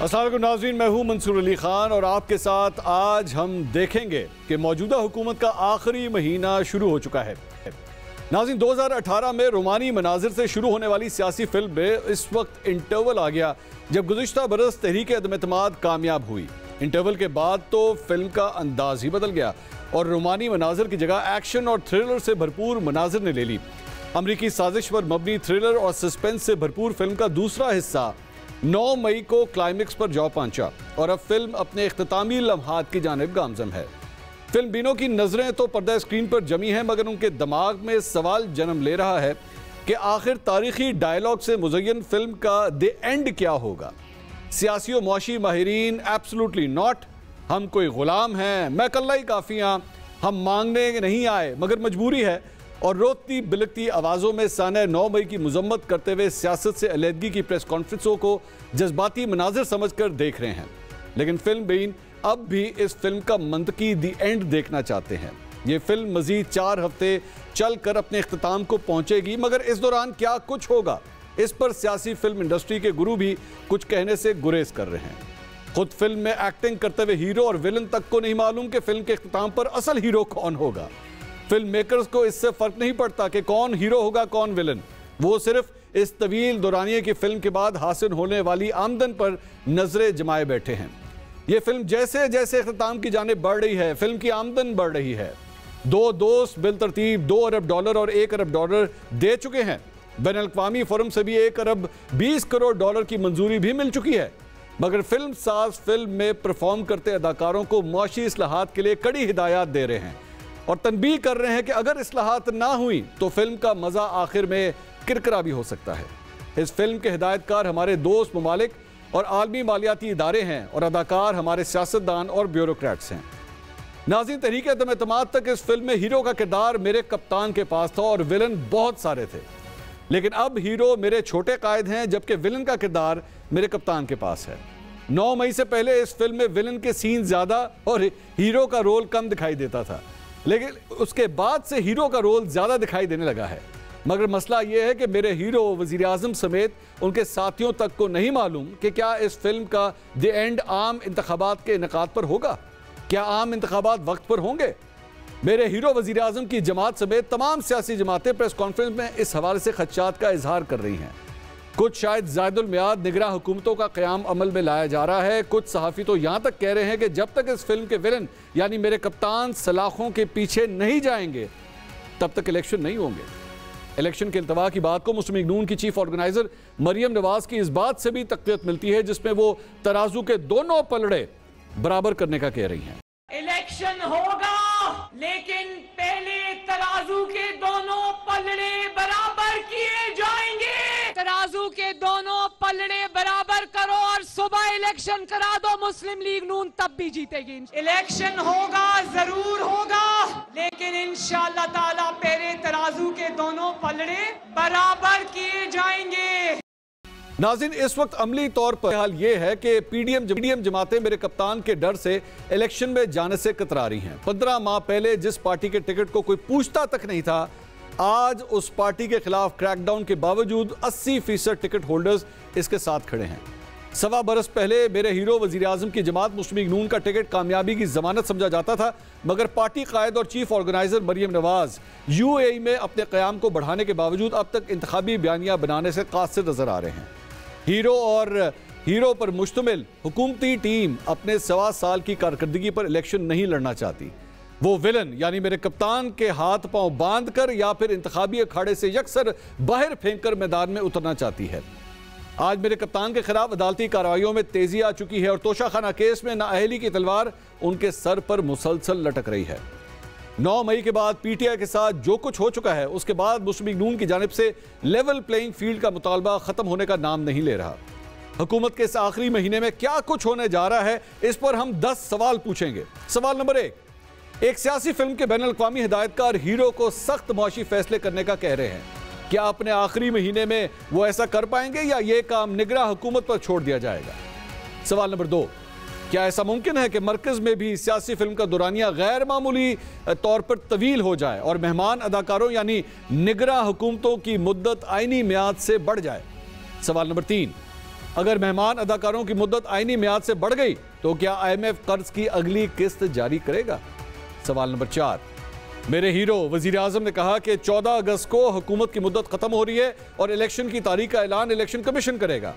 अस्सलाम वालेकुम नाज़रीन, मैं हूं मंसूर अली खान और आपके साथ आज हम देखेंगे कि मौजूदा हुकूमत का आखिरी महीना शुरू हो चुका है। नाज़रीन, 2018 में रोमानी मनाजिर से शुरू होने वाली सियासी फिल्म में इस वक्त इंटरवल आ गया जब गुज़िश्ता बरस तहरीक अदम-ए-एतमाद कामयाब हुई। इंटरवल के बाद तो फिल्म का अंदाज ही बदल गया और रोमानी मनाजिर की जगह एक्शन और थ्रिलर से भरपूर मनाजिर ने ले ली। अमरीकी साजिश पर मबनी थ्रिलर और सस्पेंस से भरपूर फिल्म का दूसरा हिस्सा 9 मई को क्लाइमेक्स पर जा पहुंचा और अब फिल्म अपने इख्तितामी लम्हात की जानिब गामज़म है। फिल्म बीनों की नज़रें तो पर्दा स्क्रीन पर जमी हैं, मगर उनके दिमाग में सवाल जन्म ले रहा है कि आखिर तारीखी डायलॉग से मुज़य्यन फिल्म का द एंड क्या होगा। सियासी और मुआशी माहिरीन एब्सोल्युटली नॉट, हम कोई ग़ुलाम हैं, मैं कल्ला ही काफ़ी हाँ, हम मांगने नहीं आए मगर मजबूरी है, और रोती बिलकती आवाज़ों में साने 9 मई की मजम्मत करते हुए सियासत से अलहदगी की प्रेस कॉन्फ्रेंसों को जज्बाती मनाजिर समझकर देख रहे हैं। लेकिन फिल्म बीन अब भी इस फिल्म का मंतकी दी एंड देखना चाहते हैं। ये फिल्म मजीद 4 हफ्ते चल कर अपने इख्तिताम को पहुंचेगी, मगर इस दौरान क्या कुछ होगा, इस पर सियासी फिल्म इंडस्ट्री के गुरु भी कुछ कहने से गुरेज कर रहे हैं। खुद फिल्म में एक्टिंग करते हुए हीरो और विलन तक को नहीं मालूम कि फिल्म के इख्तिताम पर असल हीरो कौन होगा। फिल्म मेकर्स को इससे फर्क नहीं पड़ता कि कौन हीरो होगा कौन विलन, वो सिर्फ इस तवील दौरानिये की फिल्म के बाद हासिल होने वाली आमदन पर नजरें जमाए बैठे हैं। ये फिल्म जैसे जैसे इख्तिताम की जानिब बढ़ रही है, फिल्म की आमदन बढ़ रही है। 2 दोस्त बिलतरतीब $2 अरब और $1 अरब दे चुके हैं। बैनुल-अक़वामी फोरम से भी $1 अरब 20 करोड़ की मंजूरी भी मिल चुकी है, मगर फिल्म साज फिल्म में परफॉर्म करते अदाकारों को मुआशी इस्लाहात के लिए कड़ी हिदायत दे रहे हैं और तनबीह कर रहे हैं कि अगर इस्लाहात ना हुई तो फिल्म का मज़ा आखिर में किरकिरा भी हो सकता है। इस फिल्म के हिदायतकार हमारे दोस्त ममालिक और आलमी मालियाती इदारे हैं और अदाकार हमारे सियासतदान और ब्यूरोक्रेट्स हैं। नाज़रीन, तहरीक अदम-ए-एतमाद तक इस फिल्म में हीरो का किरदार मेरे कप्तान के पास था और विलन बहुत सारे थे, लेकिन अब हीरो मेरे छोटे कायद हैं जबकि विलन का किरदार मेरे कप्तान के पास है। 9 मई से पहले इस फिल्म में विलन के सीन ज़्यादा और हीरो का रोल कम दिखाई देता था, लेकिन उसके बाद से हीरो का रोल ज़्यादा दिखाई देने लगा है। मगर मसला यह है कि मेरे हीरो वज़ीर आज़म समेत उनके साथियों तक को नहीं मालूम कि क्या इस फिल्म का द एंड आम इंतखाबात के इनेकाद पर होगा, क्या आम इंतखाबात वक्त पर होंगे। मेरे हीरो वज़ीर आज़म की जमात समेत तमाम सियासी जमातें प्रेस कॉन्फ्रेंस में इस हवाले से खदशात का इजहार कर रही हैं। कुछ शायद ज़ायदुल मियाद निगरां हुकूमतों का क़याम अमल में लाया जा रहा है। कुछ सहाफ़ी तो यहाँ तक कह रहे हैं कि जब तक इस फिल्म के विलन यानी मेरे कप्तान सलाखों के पीछे नहीं जाएंगे तब तक इलेक्शन नहीं होंगे। इलेक्शन के इंतवा की बात को मुस्लिम लीग नून की चीफ ऑर्गेनाइजर मरियम नवाज की इस बात से भी तक़वियत मिलती है जिसमें वो तराजू के दोनों पलड़े बराबर करने का कह रही हैं। इलेक्शन होगा, लेकिन पहले तराजू के दोनों पलड़े बराबर किए जाएंगे। तराजू के दोनों पलड़े बराबर करो और सुबह इलेक्शन करा दो, मुस्लिम लीग नून तब भी जीतेगी। इलेक्शन होगा, जरूर होगा, लेकिन इंशाअल्लाह ताला पहले तराजू के दोनों पलड़े बराबर किए जाएंगे। नाज़रीन, इस वक्त अमली तौर पर हाल ये है कि पीडीएम जमातें मेरे कप्तान के डर से इलेक्शन में जाने से कतरा रही हैं। 15 माह पहले जिस पार्टी के टिकट को कोई पूछता तक नहीं था, आज उस पार्टी के खिलाफ क्रैकडाउन के बावजूद 80% टिकट होल्डर्स इसके साथ खड़े हैं। 1.25 बरस पहले मेरे हीरो वज़ीर आज़म की जमात मुस्लिम लीग नून का टिकट कामयाबी की जमानत समझा जाता था, मगर पार्टी कायद और chief organizer Maryam Nawaz UAE में अपने क़याम को बढ़ाने के बावजूद अब तक इंतखाबी बयानियाँ बनाने से कासिर नजर आ रहे हैं। हीरो पर मुश्तमिल हुकूमती टीम अपने 1.25 साल की कारकर्दगी पर इलेक्शन नहीं लड़ना चाहती। वो विलन यानी मेरे कप्तान के हाथ पांव बांध कर या फिर इंतखाबी अखाड़े से यकसर बाहर फेंक कर मैदान में उतरना चाहती है। आज मेरे कप्तान के खिलाफ अदालती कार्रवाइयों में तेजी आ चुकी है और तोशाखाना केस में नाअहली की तलवार उनके सर पर मुसलसल लटक रही है। 9 मई के बाद PTI के साथ जो कुछ हो चुका है, उसके बाद मुस्लिम लीग नून की जानिब से लेवल प्लेइंग फील्ड का मुतालबा खत्म होने का नाम नहीं ले रहा। हुकूमत के इस आखिरी महीने में क्या कुछ होने जा रहा है, इस पर हम 10 सवाल पूछेंगे। सवाल नंबर 1, एक सियासी फिल्म के बैनुल-अक़वामी हिदायतकार हीरो को सख्त मुआशी फैसले करने का कह रहे हैं। क्या अपने आखिरी महीने में वो ऐसा कर पाएंगे या ये काम निगरां हुकूमत पर छोड़ दिया जाएगा। सवाल नंबर 2, क्या ऐसा मुमकिन है कि मरकज़ में भी सियासी फिल्म का दौरानिया गैर मामूली तौर पर तवील हो जाए और मेहमान अदाकारों यानी निगरां हुकूमतों की मुद्दत आईनी मियाद से बढ़ जाए। सवाल नंबर 3, अगर मेहमान अदाकारों की मुद्दत आईनी मियाद से बढ़ गई तो क्या IMF कर्ज की अगली किस्त जारी करेगा? सवाल नंबर 4, मेरे हीरो वजीर आजम ने कहा कि 14 अगस्त को हुकूमत की मुद्दत खत्म हो रही है और इलेक्शन की तारीख का ऐलान इलेक्शन कमीशन करेगा।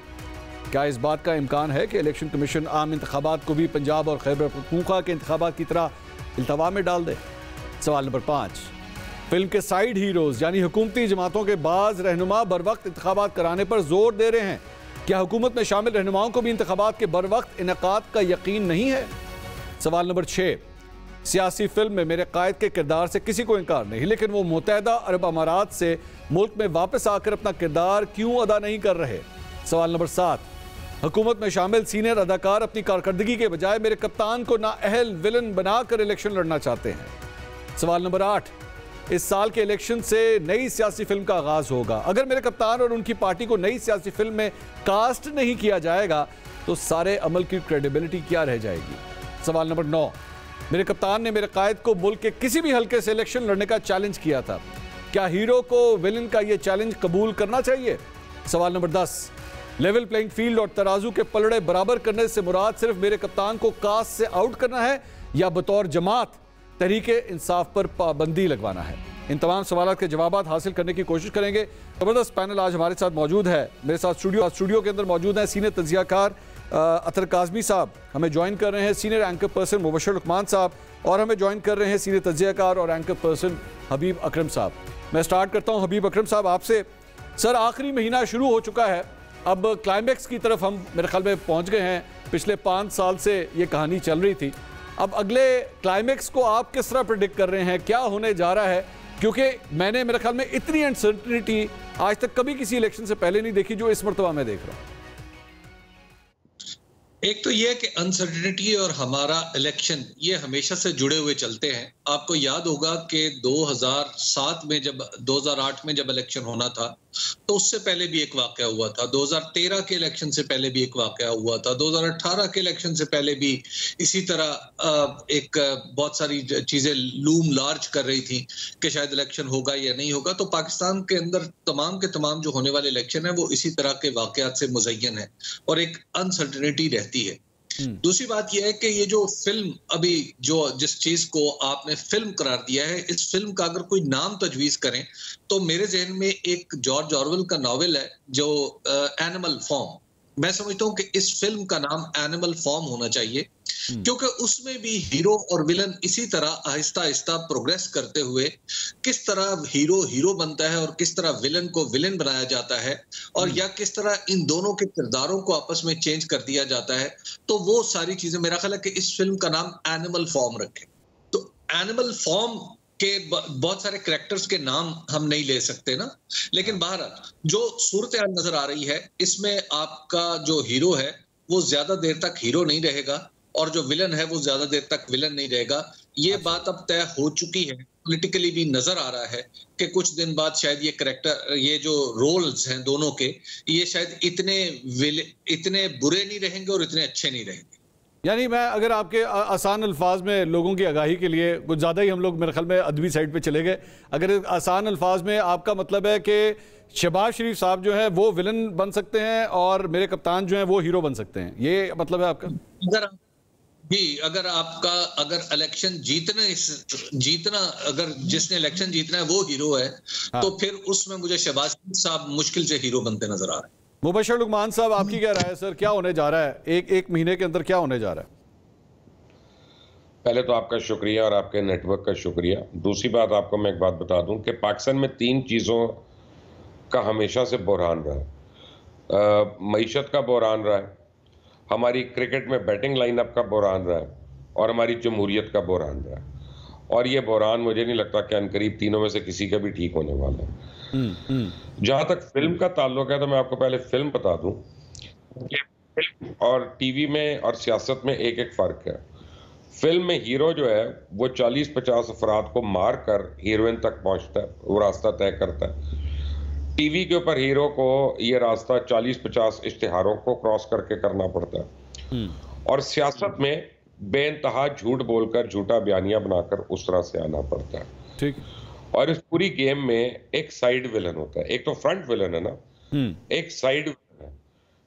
क्या इस बात का इम्कान है कि इलेक्शन कमीशन आम इंतखाबात को भी पंजाब और खैबर पख्तूनख्वा के इंतखाबात की तरह इल्तवा में डाल दे? सवाल नंबर 5, फिल्म के साइड हीरोज यानी हुकूमती जमातों के बाज रहनुमा बर वक्त इंतखाबात कराने पर जोर दे रहे हैं। क्या हुकूमत में शामिल रहनुमाओं को भी इंतखाबात के बर वक्त इनेकाद का यकीन नहीं है? सवाल नंबर 6, सियासी फिल्म में मेरे कायद के किरदार से किसी को इनकार नहीं, लेकिन वो मुत्तहदा अरब अमारात से मुल्क में वापस आकर अपना किरदार क्यों अदा नहीं कर रहे? सवाल नंबर 7, हुकूमत में शामिल सीनियर अदाकार अपनी कारकर्दगी के बजाय मेरे कप्तान को नाअहल विलन बनाकर इलेक्शन लड़ना चाहते हैं। सवाल नंबर 8, इस साल के इलेक्शन से नई सियासी फिल्म का आगाज होगा। अगर मेरे कप्तान और उनकी पार्टी को नई सियासी फिल्म में कास्ट नहीं किया जाएगा तो सारे अमल की क्रेडिबिलिटी क्या रह जाएगी? सवाल नंबर 9, मेरे कप्तान ने मेरे कायद को मुल्क के किसी भी हल्के से इलेक्शन लड़ने का चैलेंज किया था। क्या हीरो को विलन का यह चैलेंज कबूल करना चाहिए? सवाल नंबर 10, लेवल प्लेइंग फील्ड और तराजू के पलड़े बराबर करने से मुराद सिर्फ मेरे कप्तान को कास्ट से आउट करना है या बतौर जमात तहरीके इंसाफ पर पाबंदी लगवाना है? इन तमाम सवालों के जवाब हासिल करने की कोशिश करेंगे। ज़बरदस्त पैनल आज हमारे साथ मौजूद है। मेरे साथ स्टूडियो के अंदर मौजूद हैं सीनियर तज्जियाकार अतर काज़मी साहब, हमें ज्वाइन कर रहे हैं senior anchor person Mubashir Luqman साहब, और हमें ज्वाइन कर रहे हैं सीनियर तज्जियाकार और एंकर पर्सन हबीब अकरम साहब। मैं स्टार्ट करता हूँ हबीब अकरम साहब आपसे। सर, आखिरी महीना शुरू हो चुका है, अब क्लाइमैक्स की तरफ हम मेरे ख्याल में पहुँच गए हैं। पिछले 5 साल से ये कहानी चल रही थी, अब अगले क्लाइमैक्स को आप किस तरह प्रेडिक्ट कर रहे हैं, क्या होने जा रहा है? क्योंकि मैंने मेरे ख्याल में इतनी अनसर्टेनिटी आज तक कभी किसी इलेक्शन से पहले नहीं देखी जो इस मर्तबा में देख रहा हूं। एक तो यह कि अनसर्टेनिटी और हमारा इलेक्शन ये हमेशा से जुड़े हुए चलते हैं। आपको याद होगा कि 2007 में जब 2008 में जब इलेक्शन होना था तो उससे पहले भी एक वाकया हुआ था, 2013 के इलेक्शन से पहले भी एक वाकया हुआ था, 2018 के इलेक्शन से पहले भी इसी तरह एक बहुत सारी चीजें लूम लार्ज कर रही थी कि शायद इलेक्शन होगा या नहीं होगा। तो पाकिस्तान के अंदर तमाम के तमाम जो होने वाले इलेक्शन है वो इसी तरह के वाकयात से मुज़य्यन है और एक अनसर्टेनिटी रहती है। दूसरी बात यह है कि ये जो फिल्म अभी जो जिस चीज को आपने फिल्म करार दिया है, इस फिल्म का अगर कोई नाम तजवीज करें तो मेरे जहन में एक जॉर्ज ऑरवेल का नॉवेल है जो एनिमल फॉर्म। मैं समझता हूं कि इस फिल्म का नाम एनिमल फॉर्म होना चाहिए, क्योंकि उसमें भी हीरो और विलन इसी तरह आहिस्ता आहिस्ता प्रोग्रेस करते हुए किस तरह हीरो बनता है और किस तरह विलन को विलन बनाया जाता है, और या किस तरह इन दोनों के किरदारों को आपस में चेंज कर दिया जाता है। तो वो सारी चीजें मेरा ख्याल है कि इस फिल्म का नाम एनिमल फॉर्म रखें। तो एनिमल फॉर्म के बहुत सारे कैरेक्टर्स के नाम हम नहीं ले सकते ना, लेकिन बहरहाल जो सूरत हाल नजर आ रही है इसमें आपका जो हीरो है वो ज्यादा देर तक हीरो नहीं रहेगा और जो विलन है वो ज्यादा देर तक विलन नहीं रहेगा। ये बात अब तय हो चुकी है, पॉलिटिकली भी नजर आ रहा है कि कुछ दिन बाद शायद ये कैरेक्टर, ये जो रोल्स हैं दोनों के, ये शायद इतने बुरे नहीं रहेंगे और इतने अच्छे नहीं रहेंगे। यानी मैं अगर आपके आसान अल्फाज में लोगों की आगाही के लिए कुछ ज़्यादा ही हम लोग मेरे ख्याल में अदबी साइड पे चले गए, अगर आसान अल्फाज में आपका मतलब है कि शहबाज शरीफ साहब जो है वो विलन बन सकते हैं और मेरे कप्तान जो है वो हीरो बन सकते हैं, ये मतलब है आपका? अगर इलेक्शन जीतना अगर जिसने इलेक्शन जीतना है वो हीरो है, हाँ, तो फिर उसमें मुझे शहबाज शरीफ साहब मुश्किल से हीरो बनते नजर आ रहे हैं। मुबशर लुकमान साहब, आपकी क्या राय है सर, क्या होने जा रहा है एक महीने के अंदर, क्या होने जा रहा है? पहले तो आपका शुक्रिया और आपके नेटवर्क का शुक्रिया। दूसरी बात, आपको मैं एक बात बता दूं कि पाकिस्तान में 3 चीज़ों का हमेशा से बहरान रहा है। मईशत का बहरान रहा है, हमारी क्रिकेट में बैटिंग लाइनअप का बहरान रहा है और हमारी जमहूरियत का बहरान रहा है। और ये बहरान मुझे नहीं लगता कि अनकरीब तीनों में से किसी का भी ठीक होने वाला है। जहां तक फिल्म का ताल्लुक है तो मैं आपको पहले फिल्म बता दूं कि फिल्म और टीवी में और सियासत में एक फर्क है। फिल्म में हीरो जो है वो 40-50 अफराद को मार कर हीरोइन तक पहुंचता है, वो रास्ता तय करता है। टीवी के ऊपर हीरो को ये रास्ता 40-50 इश्तिहारों को क्रॉस करके करना पड़ता है। और सियासत में बेइंतहा झूठ बोलकर झूठा बयानिया बनाकर उस तरह से आना पड़ता है। ठीक। और इस पूरी गेम में एक साइड विलन होता है, एक तो फ्रंट विलन है ना, एक साइड विलन है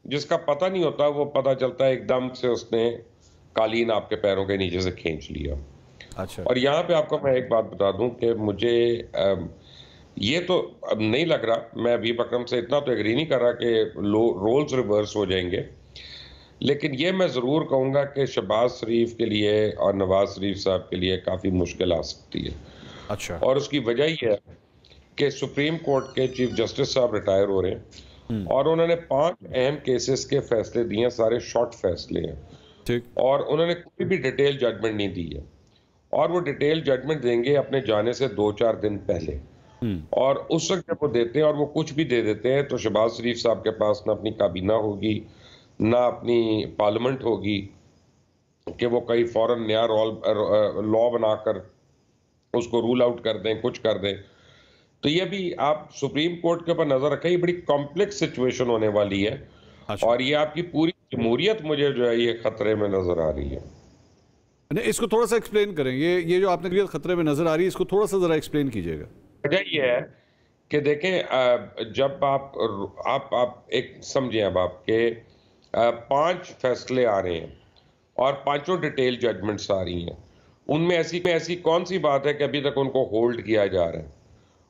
जिसका पता नहीं होता, वो पता चलता है एकदम से उसने कालीन आपके पैरों के नीचे से खींच लिया। अच्छा। और यहाँ पे आपको मैं एक बात बता दूं कि मुझे ये तो अब नहीं लग रहा, मैं अबीब अकरम से इतना तो एग्री नहीं कर रहा कि रोल्स रिवर्स हो जाएंगे, लेकिन ये मैं ज़रूर कहूँगा कि शहबाज शरीफ के लिए और नवाज शरीफ साहब के लिए काफ़ी मुश्किल आ सकती है। अच्छा। और उसकी वजह ये है कि सुप्रीम कोर्ट के चीफ जस्टिस साहब रिटायर हो रहे हैं और उन्होंने 5 अहम केसेस के फैसले दिए, सारे शॉर्ट फैसले हैं, ठीक। और उन्होंने कोई भी डिटेल जजमेंट नहीं दी है, और वो डिटेल जजमेंट देंगे अपने जाने से 2-4 दिन पहले, और उस वक्त जब वो देते हैं और वो कुछ भी दे देते हैं तो शहबाज शरीफ साहब के पास ना अपनी काबीना होगी ना अपनी पार्लियामेंट होगी कि वो कई फौरन नया लॉ बनाकर उसको रूल आउट कर दें, कुछ कर दें। तो ये भी आप सुप्रीम कोर्ट के ऊपर नजर रखें, ये बड़ी कॉम्प्लेक्स सिचुएशन होने वाली है। अच्छा। और ये आपकी पूरी जमहूरियत मुझे जो है ये खतरे में नजर आ रही है। इसको थोड़ा सा एक्सप्लेन करें, ये जो आपने खतरे में नजर आ रही है, इसको थोड़ा सा जरा एक्सप्लेन कीजिएगा। वजह ये है कि देखें, जब आप एक समझें, अब आपके 5 फैसले आ रहे हैं और 5 डिटेल जजमेंट्स आ रही हैं, उनमें ऐसी कौन सी बात है कि अभी तक उनको होल्ड किया जा रहा है,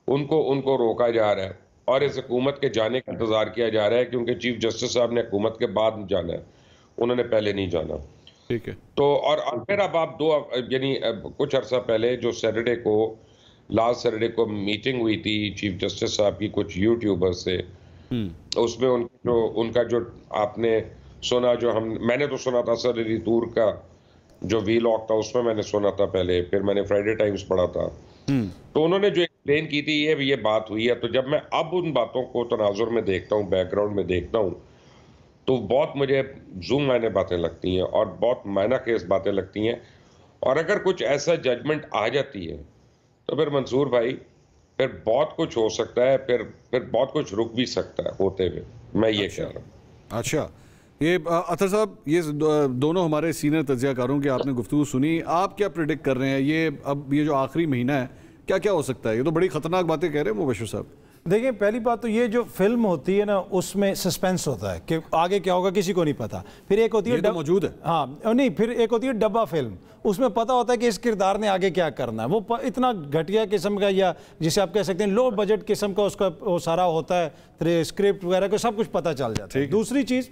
उनको रोका जा रहा है और इस हुकूमत के जाने का इंतजार किया जा रहा है, क्योंकि चीफ जस्टिस साहब ने हुकूमत के बाद जाना है, उन्होंने पहले नहीं जाना। ठीक है। तो और फिर अब आप यानी कुछ अर्सा पहले जो लास्ट सैटरडे को मीटिंग हुई थी चीफ जस्टिस साहब की कुछ यूट्यूबर से, उसमें उनका जो आपने सुना, मैंने तो सुना था सर अली तूर का जो वीलॉग था, उसमें मैंने सुना था पहले, फिर मैंने फ्राइडे टाइम्स पढ़ा था, तो उन्होंने जो एक्सप्लेन की थी ये बात हुई है। तो जब मैं अब उन बातों को तनाजुर में देखता हूँ, बैकग्राउंड में देखता हूँ, तो बहुत मुझे जूम मायने बातें लगती हैं और बहुत मायना केस बातें लगती हैं। और अगर कुछ ऐसा जजमेंट आ जाती है तो फिर मंसूर भाई, फिर बहुत कुछ हो सकता है, फिर बहुत कुछ रुक भी सकता है होते हुए, मैं ये कह रहा हूँ। अच्छा, ये अतर साहब, ये दोनों हमारे सीनियर तज्जियाकारों की आपने गुफ्तगू सुनी, आप क्या प्रेडिक्ट कर रहे हैं ये जो आखिरी महीना है, क्या क्या हो सकता है? ये तो बड़ी खतरनाक बातें कह रहे हैं मुबशिर साहब। देखिए, पहली बात तो ये जो फिल्म होती है ना, उसमें सस्पेंस होता है कि आगे क्या होगा किसी को नहीं पता। फिर एक होती है तो मौजूद है, हाँ नहीं, फिर एक होती है डब्बा फिल्म, उसमें पता होता है कि इस किरदार ने आगे क्या करना है। वो इतना घटिया किस्म का, या जिसे आप कह सकते हैं लो बजट किस्म का उसका वो सारा होता है, स्क्रिप्ट वगैरह को सब कुछ पता चल जाता है। दूसरी चीज़,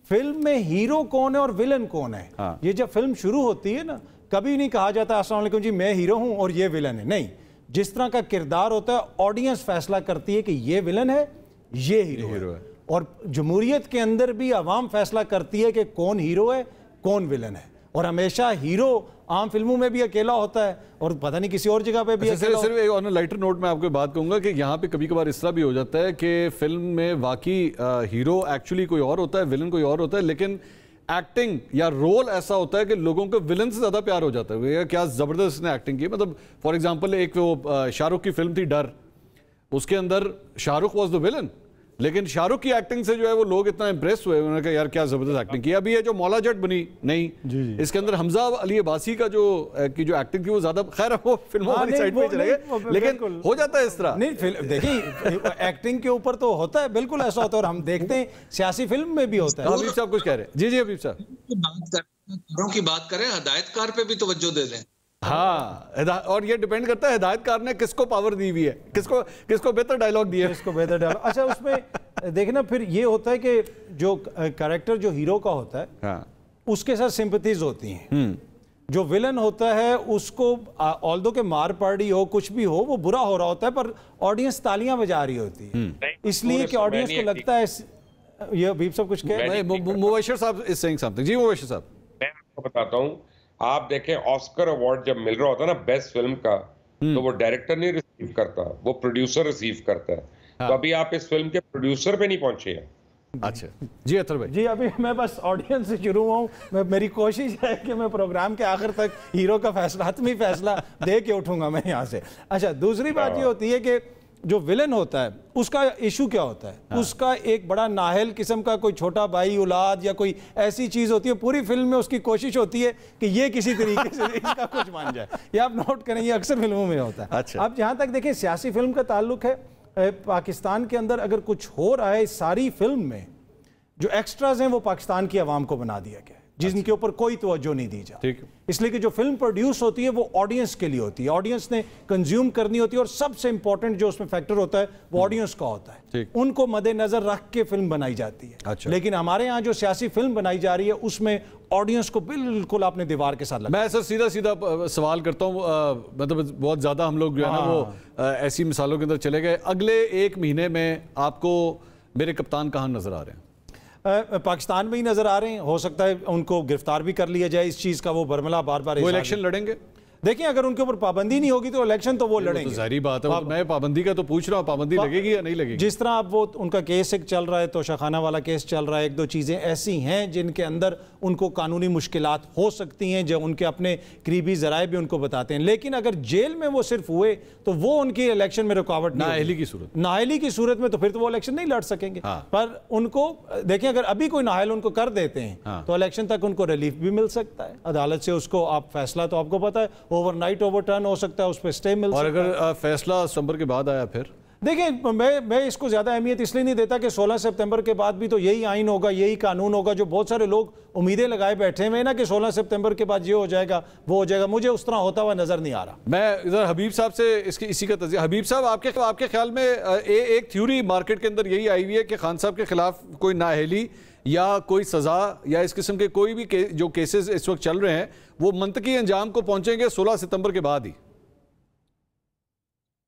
फिल्म में हीरो कौन है और विलन कौन है। हाँ। ये जब फिल्म शुरू होती है ना, कभी नहीं कहा जाता अस्सलाम वालेकुम जी मैं हीरो हूं और ये विलन है, नहीं, जिस तरह का किरदार होता है ऑडियंस फैसला करती है कि ये विलन है, ये हीरो है। और जमहूरियत के अंदर भी आवाम फैसला करती है कि कौन हीरो है कौन विलन है। और हमेशा हीरो आम फिल्मों में भी अकेला होता है और पता नहीं किसी और जगह पे भी अकेला। सिर्फ एक ऑन लाइटर नोट में आपको बात कहूंगा कि यहाँ पे कभी कभार इस तरह भी हो जाता है कि फिल्म में वाकई हीरो एक्चुअली कोई और होता है, विलन कोई और होता है, लेकिन एक्टिंग या रोल ऐसा होता है कि लोगों को विलन से ज्यादा प्यार हो जाता है। क्या जबरदस्त ने एक्टिंग की, मतलब फॉर एग्जांपल एक वो शाहरुख की फिल्म थी डर, उसके अंदर शाहरुख वाज द विलन, लेकिन शाहरुख की एक्टिंग से जो है वो लोग इतना इंप्रेस हुए, उन्होंने कहा यार क्या जबरदस्त एक्टिंग की। अभी ये जो मौला जट बनी नहीं जी। इसके अंदर हमजा अली अब्बासी का जो एक्टिंग थी वो ज्यादा, खैर वो फिल्मों वाली साइड पे चले गए, लेकिन हो जाता है इस तरह। नहीं देखिए, एक्टिंग के ऊपर तो होता है, बिल्कुल ऐसा होता है, और हम देखते हैं सियासी फिल्म में भी होता है। हबीब साहब कुछ कह रहे हैं? जी जी हबीब साहब, बात करें, हिदायतकार पे भी तवज्जो दे दें। हाँ, और ये डिपेंड करता है हिदायतकार ने किसको पावर दी हुई है, किसको बेहतर डायलॉग दिया है, किसको बेहतर डायलॉग। अच्छा, उसमें देखना फिर ये होता है कि जो कैरेक्टर जो हीरो का होता है, हाँ, उसके साथ सिंपैथीज होती हैं। जो विलन होता है उसको ऑल्दो के मार पड़ी हो, कुछ भी हो, वो बुरा हो रहा होता है, पर ऑडियंस तालियां बजा रही होती है, इसलिए कि ऑडियंस को लगता है। ये हबीब साहब कुछ कह रहे हैं? मुबशिर साहब इज सेइंग समथिंग। जी मुबशिर साहब, मैं आपको बताता हूँ, आप देखें ऑस्कर अवार्ड जब मिल रहा होता है ना बेस्ट फिल्म का, तो वो डायरेक्टर नहीं रिसीव करता, वो प्रोड्यूसर रिसीव करता है। हाँ। तो अभी आप इस फिल्म के प्रोड्यूसर पे नहीं पहुंचे हैं। अच्छा जी अतर भाई। जी अभी मैं बस ऑडियंस से शुरू हुआ हूँ। मेरी कोशिश है कि मैं प्रोग्राम के आखिर तक हीरो का फैसला, हतमी फैसला दे के उठूंगा मैं यहाँ से। अच्छा, दूसरी बात ये होती है कि जो विलन होता है उसका इशू क्या होता है। हाँ। उसका एक बड़ा नाहल किस्म का कोई छोटा भाई औलाद या कोई ऐसी चीज होती है, पूरी फिल्म में उसकी कोशिश होती है कि ये किसी तरीके से इसका कुछ मान जाए। ये आप नोट करें, ये अक्सर फिल्मों में होता है। अच्छा। अब जहां तक देखें सियासी फिल्म का ताल्लुक है, पाकिस्तान के अंदर अगर कुछ हो रहा है सारी फिल्म में, जो एक्स्ट्राज हैं वो पाकिस्तान की आवाम को बना दिया गया है, जिनके ऊपर कोई तवज्जो नहीं दी जाती। इसलिए कि जो फिल्म प्रोड्यूस होती है वो ऑडियंस के लिए होती है, ऑडियंस ने कंज्यूम करनी होती है, और सबसे इंपॉर्टेंट जो उसमें फैक्टर होता है वो ऑडियंस का होता है। उनको मद्देनजर रख के फिल्म बनाई जाती है। लेकिन हमारे यहाँ जो सियासी फिल्म बनाई जा रही है उसमें ऑडियंस को बिल्कुल आपने दीवार के साथ लगा। मैं सर सीधा सीधा सवाल करता हूँ, मतलब बहुत ज़्यादा हम लोग जो है ना वो ऐसी मिसालों के अंदर चले गए। अगले 1 महीने में आपको मेरे कप्तान कहाँ नजर आ रहे हैं? पाकिस्तान में ही नजर आ रहे हैं। हो सकता है उनको गिरफ्तार भी कर लिया जाए इस चीज का, वो बरमला बार बार वो इलेक्शन लड़ेंगे। देखिए अगर उनके ऊपर पाबंदी नहीं होगी तो इलेक्शन तो वो लड़ेंगे। तो जाहिर बात है, मैं पाबंदी का तो पूछ रहा हूँ, पाबंदी लगेगी या नहीं लगेगी? जिस तरह अब वो उनका केस एक चल रहा है, तोशाखाना वाला केस चल रहा है, 1-2 चीज़ें ऐसी हैं जिनके अंदर उनको कानूनी मुश्किलात हो सकती हैं, जो उनके अपने करीबी जराए भी उनको बताते हैं। लेकिन अगर जेल में वो सिर्फ हुए तो वो उनकी इलेक्शन में रुकावट नहीं, नाअहली की सूरत में तो फिर तो वो इलेक्शन नहीं लड़ सकेंगे। पर उनको देखिए, अगर अभी कोई नाअहल उनको कर देते हैं तो इलेक्शन तक उनको रिलीफ भी मिल सकता है अदालत से। उसको आप फैसला तो आपको पता है ओवरनाइट ओवरटर्न हो सकता है, उस पर स्टे मिल सकता है। और अगर फैसला सितंबर के बाद आया फिर? देखिए मैं इसको ज्यादा अहमियत इसलिए नहीं देता कि 16 सितंबर के बाद भी तो यही आइन होगा, यही कानून होगा, जो बहुत सारे लोग उम्मीदें लगाए बैठे हुए ना कि 16 सितंबर के बाद ये हो जाएगा वो हो जाएगा। मुझे उस तरह होता हुआ नजर नहीं आ रहा। मैं इधर हबीब साहब से इसी का तज़िया। हबीब साहब, आपके ख्याल में एक थ्योरी मार्केट के अंदर यही आई हुई है कि खान साहब के खिलाफ कोई नाअहली या कोई सजा या इस किस्म के कोई भी जो केसेस इस वक्त चल रहे हैं वो मंतकी अंजाम को पहुंचेंगे 16 सितंबर के बाद ही?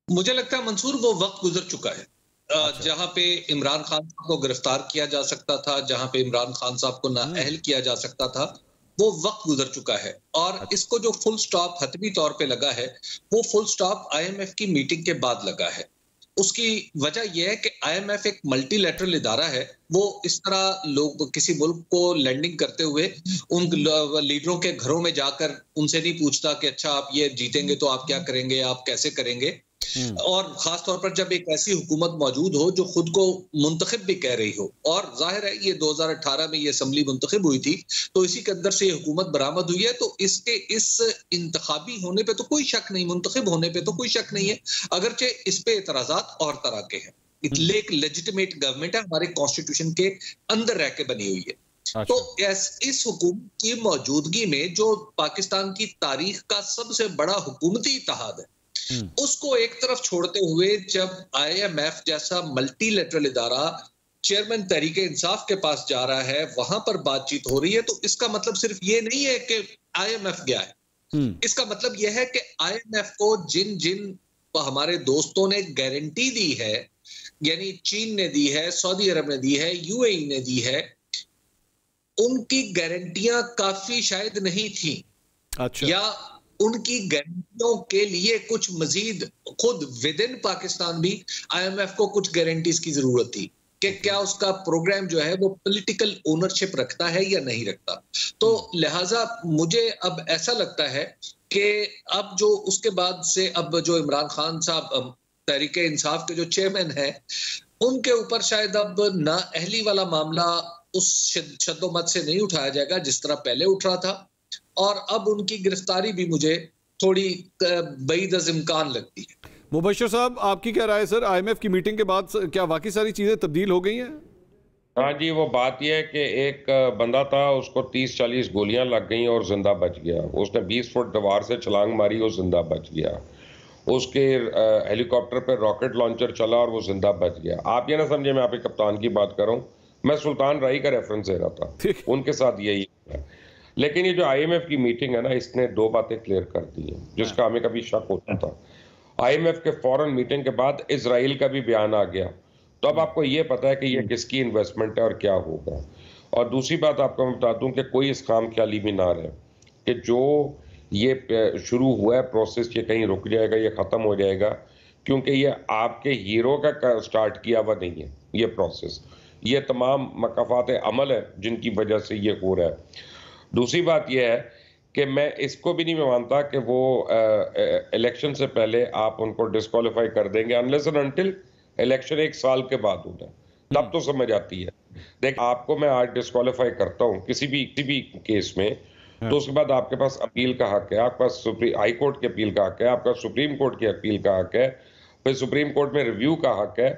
मुझे लगता है मंसूर वो वक्त गुजर चुका है। जहां पे इमरान खान साहब को गिरफ्तार किया जा सकता था, जहां पे इमरान खान साहब को नाअहल किया जा सकता था, वो वक्त गुजर चुका है। और इसको जो फुल स्टॉप हतमी तौर पे लगा है वो फुल स्टॉप IMF की मीटिंग के बाद लगा है। उसकी वजह यह है कि IMF एक मल्टीलैटरल इदारा है। वो इस तरह लोग किसी मुल्क को लैंडिंग करते हुए उन लीडरों के घरों में जाकर उनसे नहीं पूछता कि अच्छा आप ये जीतेंगे तो आप क्या करेंगे, आप कैसे करेंगे। और खास तौर पर जब एक ऐसी हुकूमत मौजूद हो जो खुद को मुंतखब भी कह रही हो, और जाहिर है ये 2018 में ये असम्बली मुंतखब हुई थी तो इसी के अंदर से ये हुकूमत बरामद हुई है, तो इसके इस इंतखाबी होने पे तो कोई शक नहीं, मुंतखब होने पे तो कोई शक नहीं है। अगरचे इस पे एतराजात और तरह के हैं। एक लेजिटिमेट गवर्नमेंट है, हमारे कॉन्स्टिट्यूशन के अंदर रह के बनी हुई है। तो इस हुकूमत की मौजूदगी में जो पाकिस्तान की तारीख का सबसे बड़ा हुकूमती इत्तेहाद है उसको एक तरफ छोड़ते हुए जब IMF जैसा मल्टीलैटरल इदारा चेयरमैन तहरीके इंसाफ के पास जा रहा है, वहां पर बातचीत हो रही है, तो इसका मतलब सिर्फ ये नहीं है कि IMF गया है। इसका मतलब यह है कि IMF को जिन जिन हमारे दोस्तों ने गारंटी दी है, यानी चीन ने दी है, सऊदी अरब ने दी है, UAE ने दी है, उनकी गारंटियां काफी शायद नहीं थी। या उनकी गारंटियों के लिए कुछ मजीद खुद विद इन पाकिस्तान भी IMF को कुछ गारंटीज की जरूरत थी कि क्या उसका प्रोग्राम जो है वो पॉलिटिकल ओनरशिप रखता है या नहीं रखता। तो लिहाजा मुझे अब ऐसा लगता है कि अब जो उसके बाद से अब जो इमरान खान साहब तहरीके इंसाफ के जो चेयरमैन हैं उनके ऊपर शायद अब नाअहली वाला मामला उस शद्दोमत से नहीं उठाया जाएगा जिस तरह पहले उठ रहा था, और अब उनकी गिरफ्तारी भी मुझे थोड़ी बईद अज़ इम्कान लगती है। मुबश्शिर साहब, आपकी क्या राय सर? IMF की मीटिंग के बाद क्या वाकई सारी चीजें तब्दील हो गई हैं? हाँ जी, वो बात यह है कि एक बंदा था, उसको 30-40 गोलियां लग गई और जिंदा बच गया। उसने 20 फुट दीवार से छलांग मारी, वो जिंदा बच गया। उसके हेलीकॉप्टर पर रॉकेट लॉन्चर चला और वो जिंदा बच गया। आप ये ना समझे मैं आपके कप्तान की बात कर रहा हूँ, मैं सुल्तान राई का रेफरेंस दे रहा था, उनके साथ यही है। लेकिन ये जो IMF की मीटिंग है ना, इसने 2 बातें क्लियर कर दी हैं जिसका हमें कभी शक होता था। IMF के फौरन मीटिंग के बाद इजराइल का भी बयान आ गया, तो अब आपको ये पता है कि ये किसकी इन्वेस्टमेंट है और क्या होगा। और दूसरी बात आपको मैं बता दूं कि कोई इस खाम ख्याली में ना रहे कि जो ये शुरू हुआ है प्रोसेस ये कहीं रुक जाएगा, ये ख़त्म हो जाएगा, क्योंकि ये आपके हीरो का स्टार्ट किया हुआ नहीं है ये प्रोसेस। ये तमाम मकाफात अमल है जिनकी वजह से ये हो रहा है। दूसरी बात यह है कि मैं इसको भी नहीं मानता कि वो इलेक्शन से पहले आप उनको डिस्क्वालीफाई कर देंगे अनलेस एंड अनटिल इलेक्शन 1 साल के बाद होता है, तब तो समझ आती है। देख, आपको मैं आज डिस्क्वालीफाई करता हूँ किसी भी केस में, तो उसके बाद आपके पास अपील का हक है, आपके पास हाई कोर्ट की अपील का हक है, आपका सुप्रीम कोर्ट की अपील का हक है, फिर सुप्रीम कोर्ट में रिव्यू का हक है।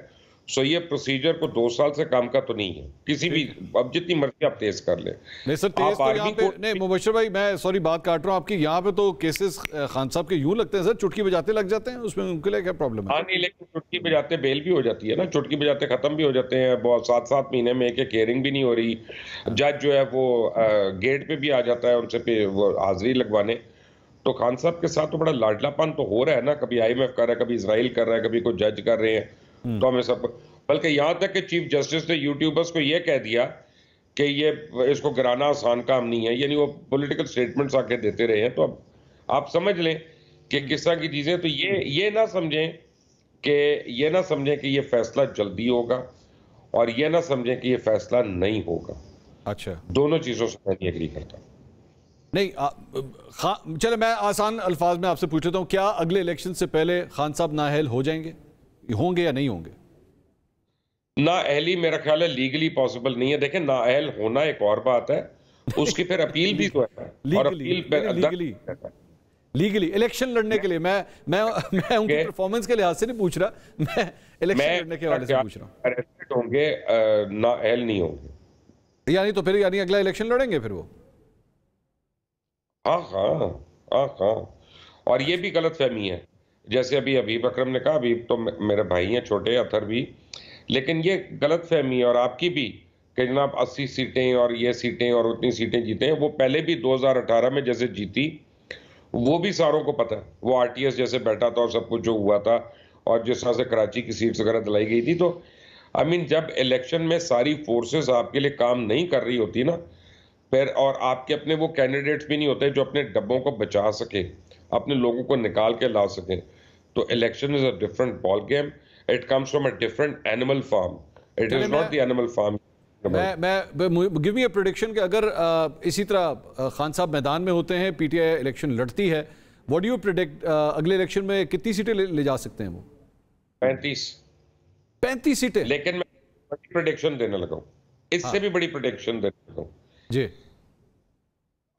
सो ये प्रोसीजर को 2 साल से काम का तो नहीं है किसी भी, अब जितनी मर्जी आप तेज कर ले। नहीं सर, तेज तो यहाँ पे नहीं। मुबशर भाई मैं सॉरी बात काट रहा हूँ आपकी, यहाँ पे तो केसेस खान साहब के यूं लगते हैं सर, चुटकी बजाते लग जाते हैं, उसमें उनके लिए क्या प्रॉब्लम है? हाँ नहीं, लेकिन चुटकी बजाते बेल भी हो जाती है ना, चुटकी बजाते खत्म भी हो जाते हैं, बहुत 7-7 महीने में एक हियरिंग भी नहीं हो रही। जज जो है वो गेट पे भी आ जाता है उनसे वो हाजिरी लगवाने। तो खान साहब के साथ तो बड़ा लाडलापन तो हो रहा है ना, कभी IMF कर रहा है, कभी इसराइल कर रहा है, कभी कोई जज कर रहे हैं, तो हमें सब, बल्कि यहां तक कि चीफ जस्टिस ने यूट्यूबर्स को यह कह दिया कि ये इसको गिराना आसान काम नहीं है, यानी वो पॉलिटिकल स्टेटमेंट्स आके देते रहे हैं। तो अब आप समझ लें कि किस तरह की चीजें, तो ये ना समझें कि ये फैसला जल्दी होगा और ये ना समझें कि ये फैसला नहीं होगा। अच्छा, दोनों चीजों से मैं नहीं एग्री करता। नहीं चले मैं आसान अल्फाज में आपसे पूछ लेता हूं, क्या अगले इलेक्शन से पहले खान साहब नाअहल हो जाएंगे, होंगे या नहीं होंगे? नाअहली मेरा ख्याल है लीगली पॉसिबल नहीं है। देखें, नाअहल होना एक और बात है, उसकी फिर अपील भी तो है, और अपील लीगली इलेक्शन लड़ने के लिए मैं उनकी परफॉर्मेंस के लिहाज से नहीं पूछ रहा, मैं इलेक्शन लड़ने के हवाले से पूछ रहा हूँ। अरेस्टेड होंगे, नाअहल नहीं होंगे, यानी तो फिर अगला इलेक्शन लड़ेंगे फिर वो? हाँ। और ये भी गलत फहमी है, जैसे अभी हबीब अकरम ने कहा, अभी तो मेरे भाई हैं छोटे, अतर भी, लेकिन ये गलत फहमी है और आपकी भी कि जनाब 80 सीटें और ये सीटें और उतनी सीटें जीते हैं। वो पहले भी 2018 में जैसे जीती, वो भी सारों को पता है, वो RTS जैसे बैठा था और सब कुछ जो हुआ था, और जिस तरह से कराची की सीट्स वगैरह दिलाई गई थी। तो जब इलेक्शन में सारी फोर्सेस आपके लिए काम नहीं कर रही होती ना, फिर और आपके अपने वो कैंडिडेट्स भी नहीं होते जो अपने डब्बों को बचा सके, अपने लोगों को निकाल के ला सके, तो election is a different ball game. It comes from a different animal farm, it is not the animal farm. Give me a prediction कि अगर इसी तरह खान साहब मैदान में होते हैं, PTI इलेक्शन लड़ती है, व्हाट डू यू प्रेडिक्ट अगले इलेक्शन में कितनी सीटें ले जा सकते हैं वो? 35 सीटें। लेकिन मैं बड़ी प्रेडिक्शन देने लगा हूं, इससे भी बड़ी प्रेडिक्शन देने लगा हूं जी।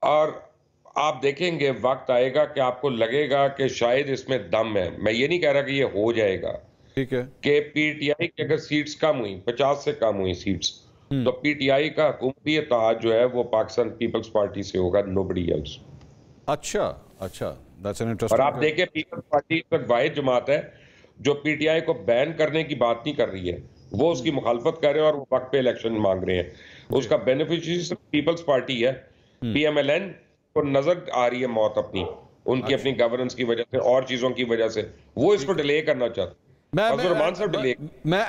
और आप देखेंगे वक्त आएगा कि आपको लगेगा कि शायद इसमें दम है। मैं ये नहीं कह रहा कि ये हो जाएगा, ठीक है, कि PTI की अगर सीट्स कम हुई, 50 से कम हुई सीट्स, तो PTI का हुकूमती इत्तेहाद जो है वो पाकिस्तान पीपल्स पार्टी से होगा, नोबडी एल्स। अच्छा, दैट्स एन इंटरेस्टिंग। और आप देखिए, पीपल्स पार्टी तक वाहिद जमात है जो PTI को बैन करने की बात नहीं कर रही है, वो उसकी मुखालफत कर रहे हैं और वो वक्त पे इलेक्शन मांग रहे हैं। उसका बेनिफिशियरी पीपल्स पार्टी है। PMLN को नजर आ रही है मौत अपनी, उनकी अपनी गवर्नेंस की वजह से और चीजों की वजह से, वो इसको डिले करना चाहते हैं। मैं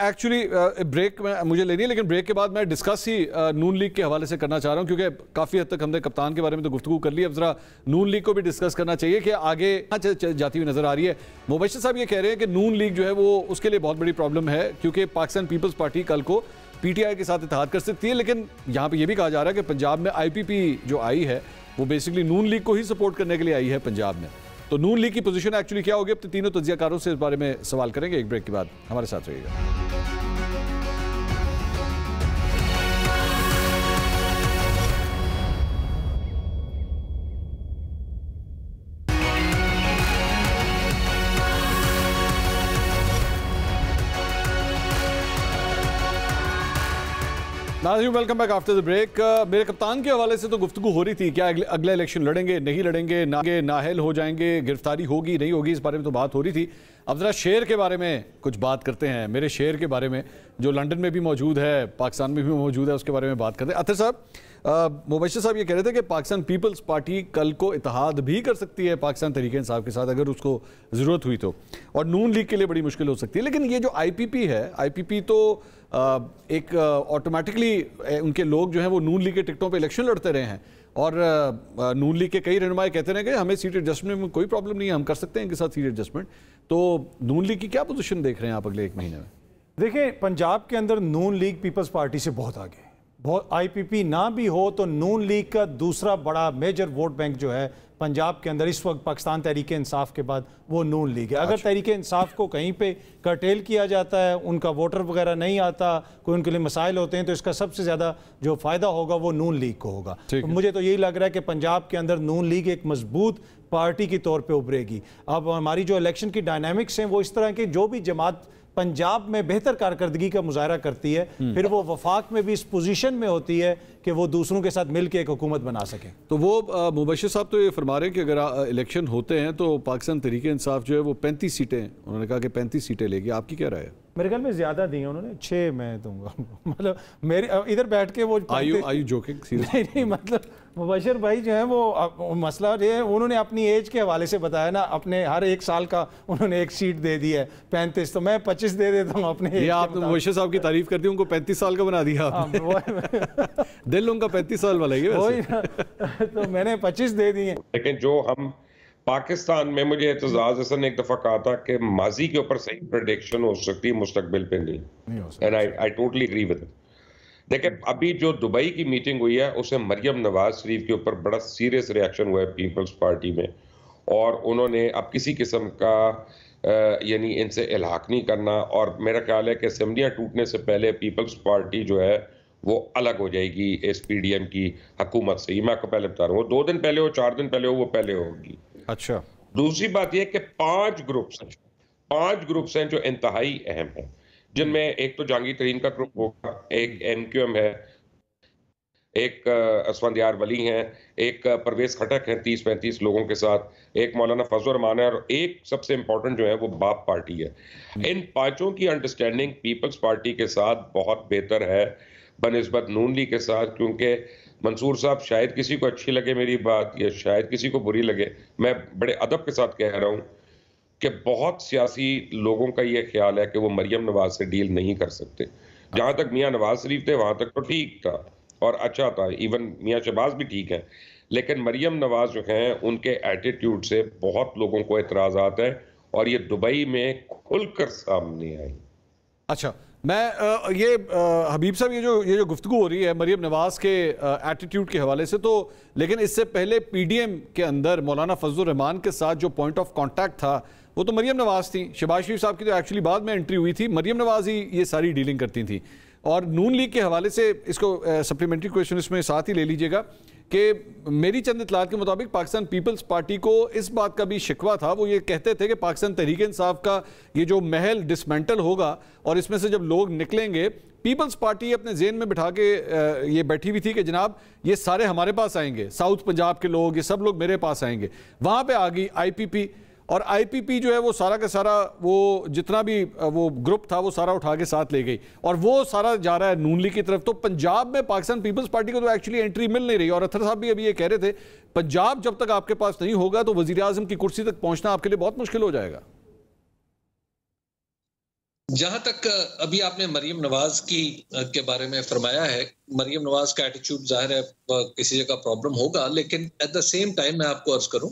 एक्चुअली ब्रेक में मुझे लेनी है, लेकिन ब्रेक के बाद मैं डिस्कस ही नून लीग के हवाले से करना चाह रहा हूं, क्योंकि काफी हद तक हमने कप्तान के बारे में तो गुफ्तगू कर ली, अब जरा नून लीग को भी डिस्कस करना चाहिए कि आगे जाती हुई नजर आ रही है। मुबशर साहब ये कह रहे हैं कि नून लीग जो है वो उसके लिए बहुत बड़ी प्रॉब्लम है, क्योंकि पाकिस्तान पीपल्स पार्टी कल को PTI के साथ इत्तेहाद कर सकती है, लेकिन यहाँ पे ये भी कहा जा रहा है कि पंजाब में IPP जो आई है वो बेसिकली नून लीग को ही सपोर्ट करने के लिए आई है पंजाब में। तो नून लीग की पोजीशन एक्चुअली क्या होगी, अब तीनों तज्जियाकारों से इस बारे में सवाल करेंगे। एक ब्रेक के बाद हमारे साथ रहिएगा। नाज़रीन, welcome back after the break. मेरे कप्तान के हवाले से तो गुफ्तगू हो रही थी, क्या अगला इलेक्शन लड़ेंगे, नहीं लड़ेंगे, नाअहल हो जाएंगे, गिरफ्तारी होगी नहीं होगी, इस बारे में तो बात हो रही थी। अब ज़रा शेर के बारे में कुछ बात करते हैं, मेरे शेर के बारे में, जो लंदन में भी मौजूद है, पाकिस्तान में भी मौजूद है, उसके बारे में बात करते हैं। अतर साहब, मुबशर साहब ये कह रहे थे कि पाकिस्तान पीपल्स पार्टी कल को इत्तेहाद भी कर सकती है पाकिस्तान तहरीक इंसाफ के साथ अगर उसको ज़रूरत हुई तो, और नून लीग के लिए बड़ी मुश्किल हो सकती है। लेकिन ये जो IPP है, IPP तो एक ऑटोमेटिकली उनके लोग जो हैं वो नून लीग के टिकटों पे इलेक्शन लड़ते रहे हैं, और नून लीग के कई रहनुमाई कहते रहे कि हमें सीट एडजस्टमेंट में कोई प्रॉब्लम नहीं है, हम कर सकते हैं इनके साथ सीट एडजस्टमेंट। तो नून लीग की क्या पोजीशन देख रहे हैं आप अगले एक महीने में? देखिए, पंजाब के अंदर नून लीग पीपल्स पार्टी से बहुत आगे, बहुत IPP ना भी हो तो नून लीग का दूसरा बड़ा मेजर वोट बैंक जो है पंजाब के अंदर इस वक्त पाकिस्तान तहरीक इंसाफ के बाद वो नून लीग है। अगर तहरीक इंसाफ को कहीं पे कर्टेल किया जाता है, उनका वोटर वगैरह नहीं आता, कोई उनके लिए मसाइल होते हैं, तो इसका सबसे ज़्यादा जो फ़ायदा होगा वो नून लीग को होगा। तो मुझे तो यही लग रहा है कि पंजाब के अंदर नून लीग एक मजबूत पार्टी के तौर पे उभरेगी। अब हमारी जो इलेक्शन की डायनामिक्स हैं वो इस तरह के, जो भी जमात पंजाब में बेहतर कारकर्दगी का मुजाहरा करती है, फिर वो वफाक में भी इस पोजीशन में होती है कि वो दूसरों के साथ मिलकर एक हुकूमत बना सके। तो वो मुबशिर साहब तो ये फरमा रहे हैं कि अगर इलेक्शन होते हैं तो पाकिस्तान तहरीक इंसाफ जो है वो 35 सीटें, उन्होंने कहा कि 35 सीटें लेगी। आपकी क्या राय है? मेरे ख्याल में ज्यादा दी हैं उन्होंने, 6 मैं दूंगा। मतलब मेरे इधर बैठ के वो आयु जोकिंग नहीं, मतलब मुबशिर भाई जो है वो मसला ये है, उन्होंने अपनी एज के हवाले से बताया ना, अपने हर 1 साल का उन्होंने एक सीट दे दी है 35, तो मैं 25 दे देता हूँ अपने। ये आपने मुबशिर साहब की तारीफ करती हूँ, उनको 35 साल का बना दिया आपने। दिल उनका 35 साल वाला ही है, तो मैंने 25 दे दिए। लेकिन जो हम पाकिस्तान में, मुझे एतजाज हसन ने एक दफा कहा था कि माजी के ऊपर सही प्रेडिक्शन हो सकती है, मुस्तकबिल पे नहीं। And I totally agree with it. देखिए, अभी जो दुबई की मीटिंग हुई है उससे मरियम नवाज शरीफ के ऊपर बड़ा सीरियस रिएक्शन हुआ है पीपल्स पार्टी में, और उन्होंने अब किसी किस्म का यानी इनसे इल्हाक नहीं करना, और मेरा ख्याल है कि असेंबलियां टूटने से पहले पीपल्स पार्टी जो है वो अलग हो जाएगी इस पीडीएम की हुकूमत से। मैं आपको पहले बता रहा हूँ, 2 दिन पहले हो, 4 दिन पहले हो, वो पहले होगी। अच्छा, दूसरी बात यह कि 5 ग्रुप्स हैं जो इंतहाई अहम हैं, जिनमें एक तो जहांगीर तरीन का ग्रुप होगा, एक एमक्यूएम है, एक असफंदियार वली हैं, एक परवेज खटक है 30-35 लोगों के साथ, एक मौलाना फजल रहमान है, और एक सबसे इंपॉर्टेंट जो है वो बाप पार्टी है। इन 5 की अंडरस्टैंडिंग पीपल्स पार्टी के साथ बहुत बेहतर है बनिस्बत नून लीग के साथ, क्योंकि मंसूर साहब, शायद किसी को अच्छी लगे मेरी बात या शायद किसी को बुरी लगे, मैं बड़े अदब के साथ कह रहा हूं कि बहुत सियासी लोगों का यह ख्याल है कि वो मरियम नवाज से डील नहीं कर सकते। जहां तक मियां नवाज शरीफ थे वहां तक तो ठीक था और अच्छा था, इवन मियां शहबाज भी ठीक है, लेकिन मरियम नवाज जो हैं उनके एटीट्यूड से बहुत लोगों को एतराज़ात है, और ये दुबई में खुलकर सामने आई। अच्छा, मैं ये हबीब साहब, ये जो गुफ्तगू हो रही है मरियम नवाज के एटीट्यूड के हवाले से, तो लेकिन इससे पहले पीडीएम के अंदर मौलाना फजल रहमान के साथ जो पॉइंट ऑफ कांटेक्ट था वो तो मरियम नवाज थी। शहबाज शरीफ साहब की तो एक्चुअली बाद में एंट्री हुई थी, मरियम नवाज ही ये सारी डीलिंग करती थी। और नून लीग के हवाले से इसको सप्लीमेंट्री क्वेश्चन इसमें साथ ही ले लीजिएगा कि मेरी चंद इतलात के मुताबिक पाकिस्तान पीपल्स पार्टी को इस बात का भी शिकवा था, वो ये कहते थे कि पाकिस्तान तहरीक इंसाफ का ये जो महल डिसमेंटल होगा और इसमें से जब लोग निकलेंगे, पीपल्स पार्टी अपने जेहन में बिठा के ये बैठी हुई थी कि जनाब ये सारे हमारे पास आएंगे, साउथ पंजाब के लोग, ये सब लोग मेरे पास आएंगे। वहाँ पे आ गई आईपीपी, और आईपीपी जो है वो सारा का सारा वो जितना भी वो ग्रुप था वो सारा उठा के साथ ले गई, और वो सारा जा रहा है नून लीग की तरफ। तो पंजाब में पाकिस्तान पीपल्स पार्टी को तो एक्चुअली एंट्री मिल नहीं रही, और अथर साहब भी अभी ये कह रहे थे पंजाब जब तक आपके पास नहीं होगा तो वजीर आजम की कुर्सी तक पहुंचना आपके लिए बहुत मुश्किल हो जाएगा। जहां तक अभी आपने मरियम नवाज के बारे में फरमाया है, मरियम नवाज का एटीट्यूड जाहिर है किसी जगह प्रॉब्लम होगा, लेकिन एट द सेम टाइम मैं आपको अर्ज करूं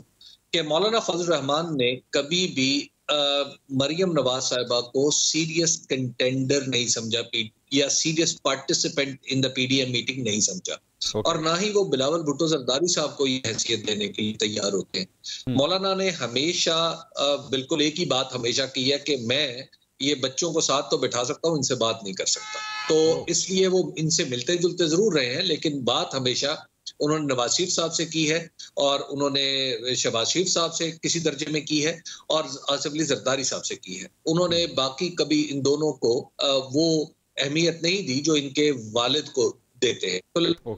कि मौलाना फजल रहमान ने कभी भी मरियम नवाज साहिबा को सीरियस कंटेंडर नहीं समझा या serious participant in the PDM meeting नहीं समझा, और ना ही वो बिलावल भुट्टो जरदारी साहब को ये हैसियत देने के लिए तैयार होते हैं। मौलाना ने हमेशा बिल्कुल एक ही बात हमेशा की है कि मैं ये बच्चों को साथ तो बिठा सकता हूँ, इनसे बात नहीं कर सकता, तो इसलिए वो इनसे मिलते जुलते जरूर रहे हैं, लेकिन बात हमेशा उन्होंने नवाज शरीफ साहब से की है, और उन्होंने शहबाज शरीफ साहब से किसी दर्जे में की है, और असेंबली जरदारी साहब से की है। उन्होंने बाकी कभी इन दोनों को वो अहमियत नहीं दी जो इनके वालिद को देते हैं। तो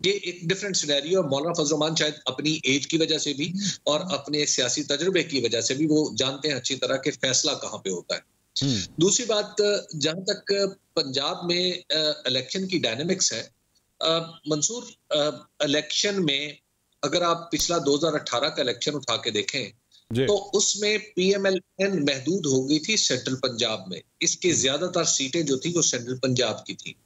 ये एक डिफरेंट सिनेरियो है। मौलाना फजल रहमान शायद अपनी एज की वजह से भी और अपने सियासी तजुर्बे की वजह से भी वो जानते हैं अच्छी तरह कि फैसला कहाँ पे होता है। दूसरी बात, जहां तक पंजाब में इलेक्शन की डायनेमिक्स है, मंसूर, इलेक्शन में अगर आप पिछला 2018 का इलेक्शन उठा के देखें तो उसमें पीएमएलएन महदूद हो गई थी सेंट्रल पंजाब में, इसके ज्यादातर सीटें जो थी वो सेंट्रल पंजाब की थी।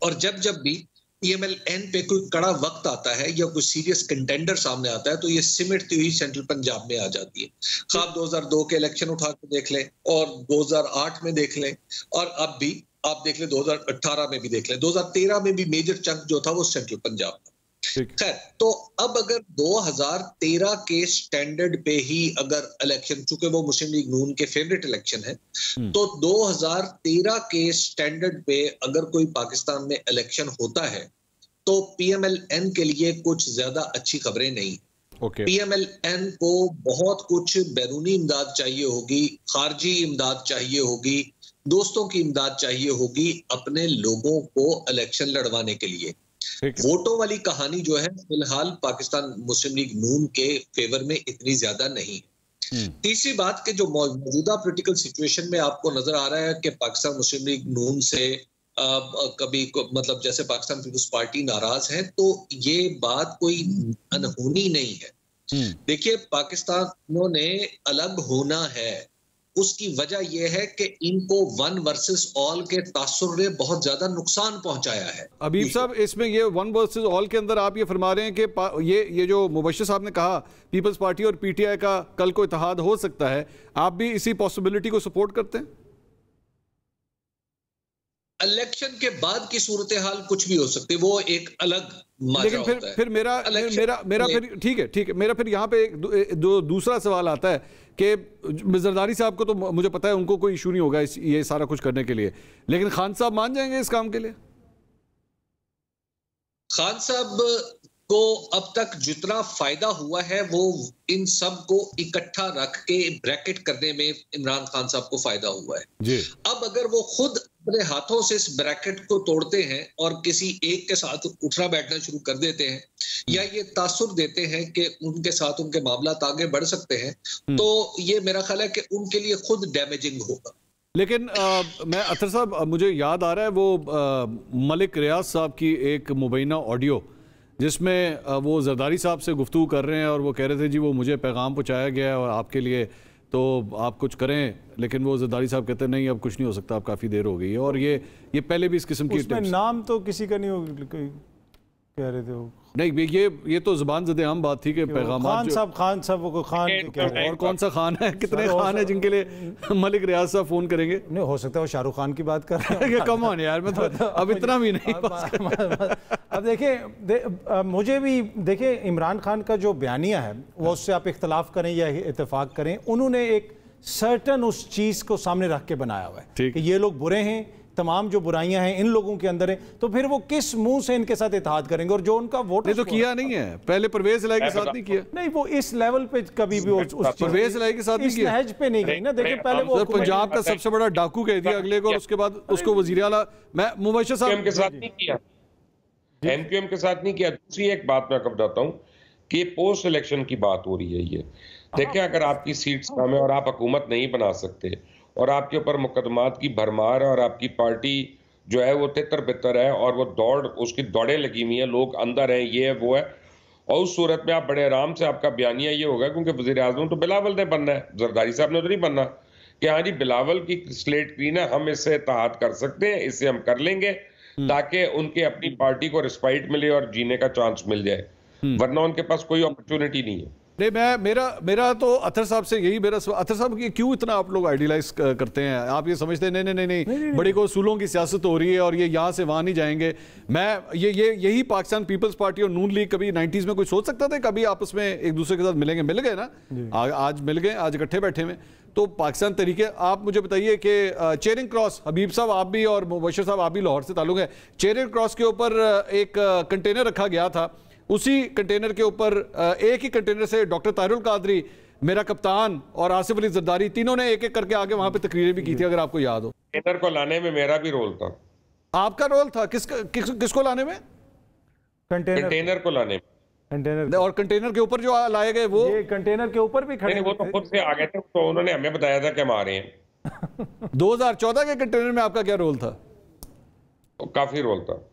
और जब भी पीएमएलएन पे कोई कड़ा वक्त आता है या कोई सीरियस कंटेंडर सामने आता है तो ये सिमटती हुई सेंट्रल पंजाब में आ जाती है। खाब 2002 के इलेक्शन उठा के देख लें और 2008 में देख लें, और अब भी आप देख लें 2018 में भी देख लें, 2013 में भी मेजर चंक जो था वो सेंट्रल पंजाब था। खैर, तो अब अगर 2013 के स्टैंडर्ड पे ही अगर इलेक्शन, चूंकि वो मुस्लिम लीग नून के फेवरेट इलेक्शन है, तो 2013 के स्टैंडर्ड पे अगर कोई पाकिस्तान में इलेक्शन होता है तो पीएमएलएन के लिए कुछ ज्यादा अच्छी खबरें नहीं। PMLN को बहुत कुछ बैरूनी इमदाद चाहिए होगी, खारजी इमदाद चाहिए होगी, दोस्तों की इमदाद चाहिए होगी अपने लोगों को इलेक्शन लड़वाने के लिए। वोटों वाली कहानी जो है फिलहाल पाकिस्तान मुस्लिम लीग नून के फेवर में इतनी ज्यादा नहीं है। तीसरी बात कि जो मौजूदा पॉलिटिकल सिचुएशन में आपको नजर आ रहा है कि पाकिस्तान मुस्लिम लीग नून से कभी मतलब जैसे पाकिस्तान पीपुल्स पार्टी नाराज है, तो ये बात कोई अनहोनी नहीं है। देखिए, पाकिस्तानियों ने अलग होना है, उसकी वजह यह है कि इनको वन वर्सेस ऑल के तासुर ने बहुत ज्यादा नुकसान पहुंचाया है। हबीब साहब, इसमें ये वन वर्सेस ऑल के अंदर आप ये फरमा रहे हैं कि ये जो मुबश्शिर साहब ने कहा पीपल्स पार्टी और PTI का कल को इत्तेहाद हो सकता है, आप भी इसी पॉसिबिलिटी को सपोर्ट करते हैं? इलेक्शन के बाद की सूरत हाल कुछ भी हो सकती है, वो एक अलग लेकिन फिर मेरा फिर ठीक है मेरा फिर यहाँ पे दूसरा सवाल आता है कि जरदारी साहब को तो मुझे पता है उनको कोई इशू नहीं होगा ये सारा कुछ करने के लिए, लेकिन खान साहब मान जाएंगे इस काम के लिए? खान साहब को अब तक जितना फायदा हुआ है वो इन सब को इकट्ठा रख के ब्रैकेट करने में इमरान खान साहब को फायदा हुआ है जी। अब अगर वो खुद अपने हाथों से इस ब्रैकेट को तोड़ते हैं और किसी एक के साथ उठना बैठना शुरू कर देते हैं या ये तासुर देते हैं कि उनके साथ उनके मामलात आगे बढ़ सकते हैं, तो ये मेरा ख्याल है कि उनके लिए खुद डैमेजिंग होगा। लेकिन मैं अतर साहब, मुझे याद आ रहा है वो मलिक रियाज साहब की एक मुबैना ऑडियो जिसमें वो जरदारी साहब से गुफ्तगू कर रहे हैं और वो कह रहे थे जी वो मुझे पैगाम पहुंचाया गया है और आपके लिए तो आप कुछ करें, लेकिन वो जरदारी साहब कहते हैं नहीं अब कुछ नहीं हो सकता, अब काफ़ी देर हो गई है। और ये पहले भी इस किस्म की उसमें नाम तो किसी का नहीं हो कह रहे थे वो नहीं, ये तो ज़बान ज़द-ए-आम बात थी कि पैगाम खान साहब वो खान और कौन सा खान है, कितने खान है जिनके लिए मलिक रियाज साहब फोन करेंगे? नहीं हो सकता वो शाहरुख खान की बात कर रहे हैं। कम ऑन यार, मैं तो अब इतना भी नहीं। अब देखिए मुझे भी देखिए इमरान खान का जो बयानिया है वो उससे आप इख्तलाफ करें या इत्तेफाक करें, उन्होंने एक सर्टन उस चीज़ को सामने रख के बनाया हुआ है कि ये लोग बुरे हैं, तमाम जो बुराइयां हैं इन लोगों के अंदर है, तो फिर वो किस मुंह से इनके साथ इत्तेहाद करेंगे? और जो उनका वोट तो किया नहीं है, पहले परवेज इलाही के साथ नहीं किया, नहीं वो इस लेवल पे कभी भी उस परवेज इलाही के साथ नहीं किया, नहज पे नहीं गई ना। देखिए पहले वो पंजाब का सबसे बड़ा डाकू कह दिया अगले को, और उसके बाद उसको वजीर आला मैं मुबश्शिर साहब के साथ नहीं किया, MQM के साथ नहीं किया। दूसरी एक बात मैं आपको बताता हूँ कि पोस्ट इलेक्शन की बात हो रही है। ये देखिए, अगर आपकी सीट्स कम है और आप हुकूमत नहीं बना सकते और आपके ऊपर मुकदमात की भरमार है और आपकी पार्टी जो है वो तितर बितर है और वो उसकी दौड़ें लगी हुई हैं, लोग अंदर हैं, ये है वो है, और उस सूरत में आप बड़े आराम से आपका बयानिया ये होगा, क्योंकि वज़ीर आज़म तो बिलावल ने बनना है, जरदारी साहब ने तो नहीं बनना, कि हाँ जी बिलावल की स्लेट क्लीन है, हम इससे इत्तेहाद कर सकते हैं, इससे हम कर लेंगे ताकि उनके अपनी पार्टी को रिस्पाइट मिले और जीने का चांस मिल जाए, वरना उनके पास कोई अपॉर्चुनिटी नहीं है। नहीं, मेरा तो अतर साहब से यही अतर साहब की क्यों इतना आप लोग आइडियलाइज करते हैं? आप ये समझते हैं नहीं बड़ी को उसूलों की सियासत हो रही है और ये यहाँ से वहाँ नहीं जाएंगे। मैं यही पाकिस्तान पीपल्स पार्टी और नून लीग कभी 90s में कोई सोच सकता था कभी आपस में एक दूसरे के साथ मिलेंगे? मिल गए ना, आज मिल गए, आज इकट्ठे बैठे में। तो पाकिस्तान तरीके, आप मुझे बताइए कि चेरिंग क्रॉस, हबीब साहब आप भी और मुबश्शिर साहब आप भी लाहौर से ताल्लुक है, चेरिंग क्रॉस के ऊपर एक कंटेनर रखा गया था, उसी कंटेनर के ऊपर एक ही कंटेनर से डॉक्टर ताहिरुल कादरी, मेरा कप्तान और आसिफ अली जरदारी तीनों ने एक एक करके आगे वहां पे तकरीरें भी की थी, अगर आपको याद हो। कंटेनर को लाने में मेरा भी रोल था। आपका रोल था? किसको लाने में? कंटेनर को लाने में। कंटेनर और कंटेनर के ऊपर जो लाए गए वो ये कंटेनर के ऊपर भी खड़े, वो तो खुद से आ गए थे, तो उन्होंने हमें बताया था कि हम आ रहे हैं। 2014 के कंटेनर में आपका क्या रोल था? तो काफी रोल था।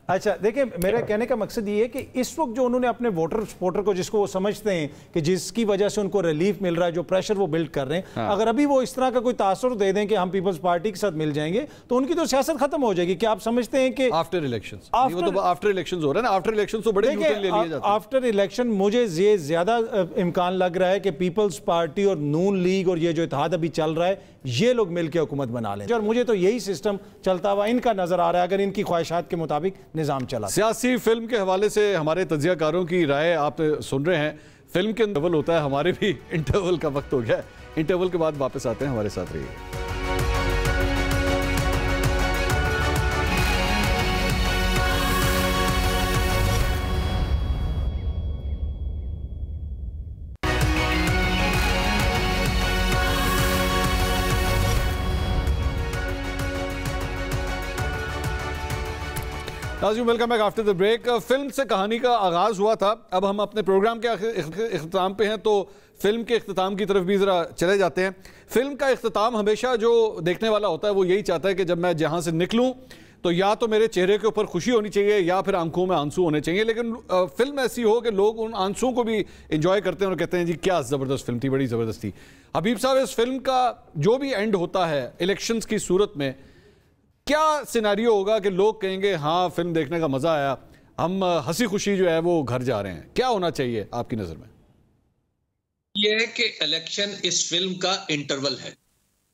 अच्छा देखिए, मेरा कहने का मकसद ये है कि इस वक्त जो उन्होंने अपने वोटर सपोर्टर को, जिसको वो समझते हैं कि जिसकी वजह से उनको रिलीफ मिल रहा है, जो प्रेशर वो बिल्ड कर रहे हैं, अगर अभी वो इस तरह का कोई तासुर दे दें कि हम पीपल्स पार्टी के साथ मिल जाएंगे तो उनकी तो सियासत खत्म हो जाएगी। क्या आप समझते हैं कि आफ्टर इलेक्शंस, आफ्टर इलेक्शंस हो रहा है ना, आफ्टर इलेक्शंस तो बड़े न्यूट्रल ले लिए जाते हैं। आफ्टर इलेक्शन मुझे ये ज्यादा इम्कान लग रहा है कि पीपल्स पार्टी और नून लीग और ये जो इत्तेहाद अभी चल रहा है, ये लोग मिलकर हुकूमत बना लें, और मुझे तो यही सिस्टम चलता हुआ इनका नजर आ रहा है अगर इनकी ख्वाहिशात के मुताबिक निजाम चला। सियासी फिल्म के हवाले से हमारे तज्जियाकारों की राय आप सुन रहे हैं। फिल्म के इंटरवल होता है, हमारे भी इंटरवल का वक्त हो गया। इंटरवल के बाद वापस आते हैं, हमारे साथ रहिए। नाज़रीन welcome back after the break. Film से कहानी का आगाज़ हुआ था, अब हम अपने प्रोग्राम के इख्तिताम पे हैं, तो फिल्म के इख्तिताम की तरफ भी ज़रा चले जाते हैं। फिल्म का इख्तिताम हमेशा जो देखने वाला होता है वो यही चाहता है कि जब मैं जहाँ से निकलूँ तो या तो मेरे चेहरे के ऊपर खुशी होनी चाहिए या फिर आंखों में आंसू होने चाहिए, लेकिन फिल्म ऐसी हो कि लोग उन आंसुओं को भी इंजॉय करते हैं और कहते हैं जी क्या ज़बरदस्त फिल्म थी, बड़ी ज़बरदस्त थी। हबीब साहब, इस फिल्म का जो भी एंड होता है इलेक्शंस की सूरत में, क्या सिनेरियो होगा कि लोग कहेंगे हाँ फिल्म देखने का मज़ा आया, हम हंसी खुशी जो है वो घर जा रहे हैं? क्या होना चाहिए आपकी नज़र में? ये है कि इलेक्शन इस फिल्म का इंटरवल है,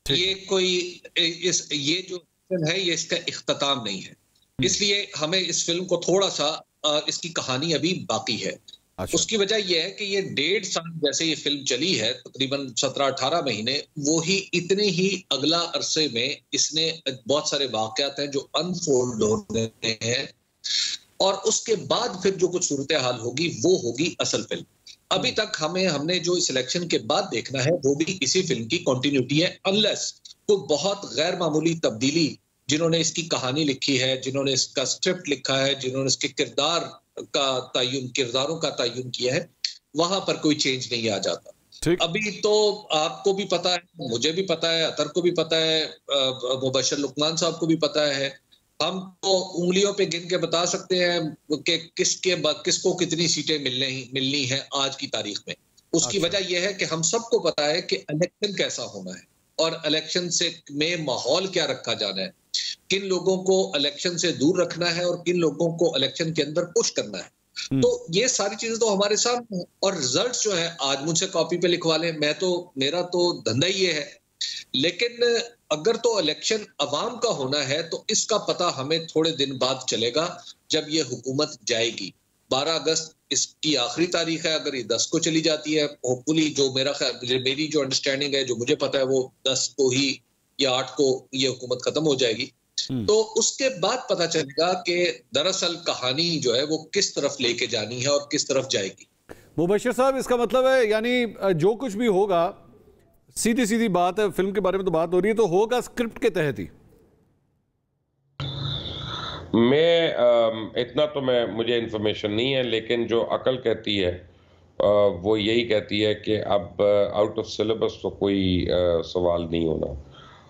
ये कोई ये जो है ये इसका इख्तिताम नहीं है, इसलिए हमें इस फिल्म को थोड़ा सा इसकी कहानी अभी बाकी है। अच्छा। उसकी वजह यह है कि ये 1.5 साल जैसे ये फिल्म चली है, तकरीबन 17-18 महीने, वो ही इतने ही अगला अरसे में इसने बहुत सारे वाकयात हैं जो अनफोल्ड होने हैं और उसके बाद फिर जो कुछ सूरत हाल होगी वो होगी असल फिल्म। अभी तक हमने जो इस इलेक्शन के बाद देखना है वो भी इसी फिल्म की कंटिन्यूटी है, अनलेस तो बहुत गैर मामूली तब्दीली जिन्होंने इसकी कहानी लिखी है, जिन्होंने इसका स्क्रिप्ट लिखा है, जिन्होंने इसके किरदारों का तय्युन किया है, वहां पर कोई चेंज नहीं आ जाता। अभी तो आपको भी पता है, मुझे भी पता है, अतर को भी पता है, मुबशर लुकमान साहब को भी पता है, हम तो उंगलियों पे गिन के बता सकते हैं कि किसको कितनी सीटें मिलनी है आज की तारीख में। उसकी वजह यह है कि हम सबको पता है कि इलेक्शन कैसा होना है और इलेक्शन से में माहौल क्या रखा जाना है, किन लोगों को इलेक्शन से दूर रखना है और किन लोगों को इलेक्शन के अंदर पुश करना है। तो ये सारी चीजें तो हमारे सामने हैं और रिजल्ट जो है आज मुझसे कॉपी पे लिखवा लें, मेरा तो धंधा ही ये है, लेकिन अगर तो इलेक्शन अवाम का होना है तो इसका पता हमें थोड़े दिन बाद चलेगा जब ये हुकूमत जाएगी। 12 अगस्त इसकी आखिरी तारीख है, अगर ये 10 को चली जाती है, होपफुली जो मेरी जो अंडरस्टैंडिंग है, जो मुझे पता है, वो 10 को ही या 8 को ये हुकूमत खत्म हो जाएगी। तो उसके बाद पता चलेगा कि दरअसल कहानी जो है वो किस तरफ लेके जानी है और किस तरफ जाएगी। मुबशर साहब, इसका मतलब है यानी जो कुछ भी होगा, सीधी सीधी बात है, फिल्म के बारे में तो बात हो रही है, तो होगा स्क्रिप्ट के तहत ही। इतना तो मुझे इन्फॉर्मेशन नहीं है, लेकिन जो अकल कहती है वो यही कहती है कि अब आउट ऑफ सिलेबस तो कोई सवाल नहीं होना।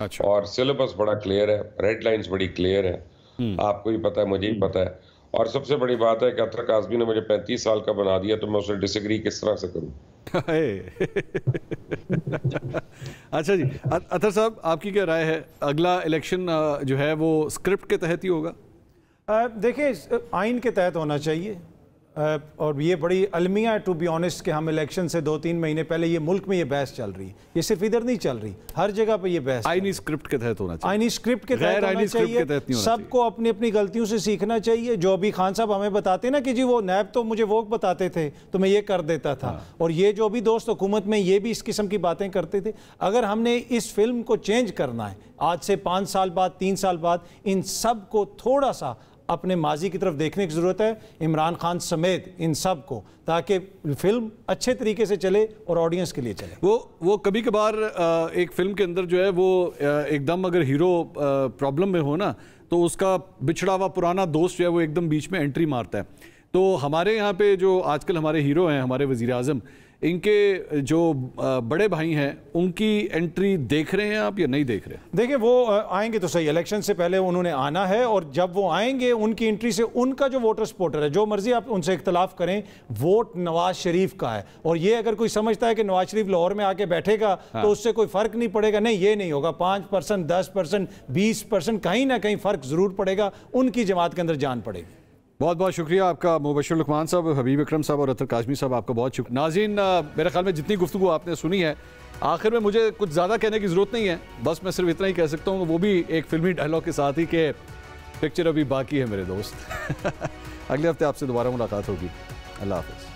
अच्छा। और सिलेबस बड़ा क्लियर है, रेड लाइंस बड़ी क्लियर है, आपको भी पता है, मुझे भी पता है। और सबसे बड़ी बात है कि अतर काज़मी ने मुझे 35 साल का बना दिया, तो मैं उससे डिसएग्री किस तरह से करूं? अच्छा जी, अतर साहब आपकी क्या राय है, अगला इलेक्शन जो है वो स्क्रिप्ट के तहत ही होगा? देखिए, आइन के तहत होना चाहिए और ये बड़ी अलमिया है टू बी ऑनेस्ट कि हम इलेक्शन से 2-3 महीने पहले ये मुल्क में ये बहस चल रही है, ये सिर्फ इधर नहीं चल रही, हर जगह पे ये बहस। आईनी स्क्रिप्ट के तहत होना चाहिए, आईनी स्क्रिप्ट के तहत होना चाहिए, सबको अपनी अपनी गलतियों से सीखना चाहिए। जो अभी खान साहब हमें बताते ना कि जी वो नैब तो मुझे वो बताते थे तो मैं ये कर देता था, और ये जो भी दोस्त हुकूमत में ये भी इस किस्म की बातें करते थे। अगर हमने इस फिल्म को चेंज करना है आज से 5 साल बाद, 3 साल बाद, इन सब को थोड़ा सा अपने माजी की तरफ देखने की ज़रूरत है, इमरान खान समेत इन सब को, ताकि फिल्म अच्छे तरीके से चले और ऑडियंस के लिए चले। वो कभी कभार एक फिल्म के अंदर जो है वो एकदम अगर हीरो प्रॉब्लम में हो ना, तो उसका बिछड़ा हुआ पुराना दोस्त जो है वो एकदम बीच में एंट्री मारता है। तो हमारे यहाँ पे जो आजकल हमारे हीरो हैं, हमारे वज़ीर आज़म, इनके जो बड़े भाई हैं, उनकी एंट्री देख रहे हैं आप या नहीं देख रहे? देखिए, वो आएंगे तो सही, इलेक्शन से पहले उन्होंने आना है, और जब वो आएंगे उनकी एंट्री से उनका जो वोटर सपोर्टर है, जो मर्जी आप उनसे इख्तलाफ करें, वोट नवाज शरीफ का है। और ये अगर कोई समझता है कि नवाज शरीफ लाहौर में आके बैठेगा तो उससे कोई फर्क नहीं पड़ेगा, नहीं, ये नहीं होगा। 5%, 10%, 20% कहीं ना कहीं फर्क जरूर पड़ेगा, उनकी जमात के अंदर जान पड़ेगी। बहुत बहुत शुक्रिया आपका मुबशर लुकमान साहब, हबीब अकरम साहब और अतर काज़मी साहब, आपका बहुत शुक्रिया। नाज़रीन, मेरे ख्याल में जितनी गुफ्तगू आपने सुनी है, आखिर में मुझे कुछ ज़्यादा कहने की ज़रूरत नहीं है, बस मैं सिर्फ इतना ही कह सकता हूँ, वो भी एक फिल्मी डायलॉग के साथ ही, कि पिक्चर अभी बाकी है मेरे दोस्त। अगले हफ्ते आपसे दोबारा मुलाकात होगी। अल्लाह हाफ़िज़।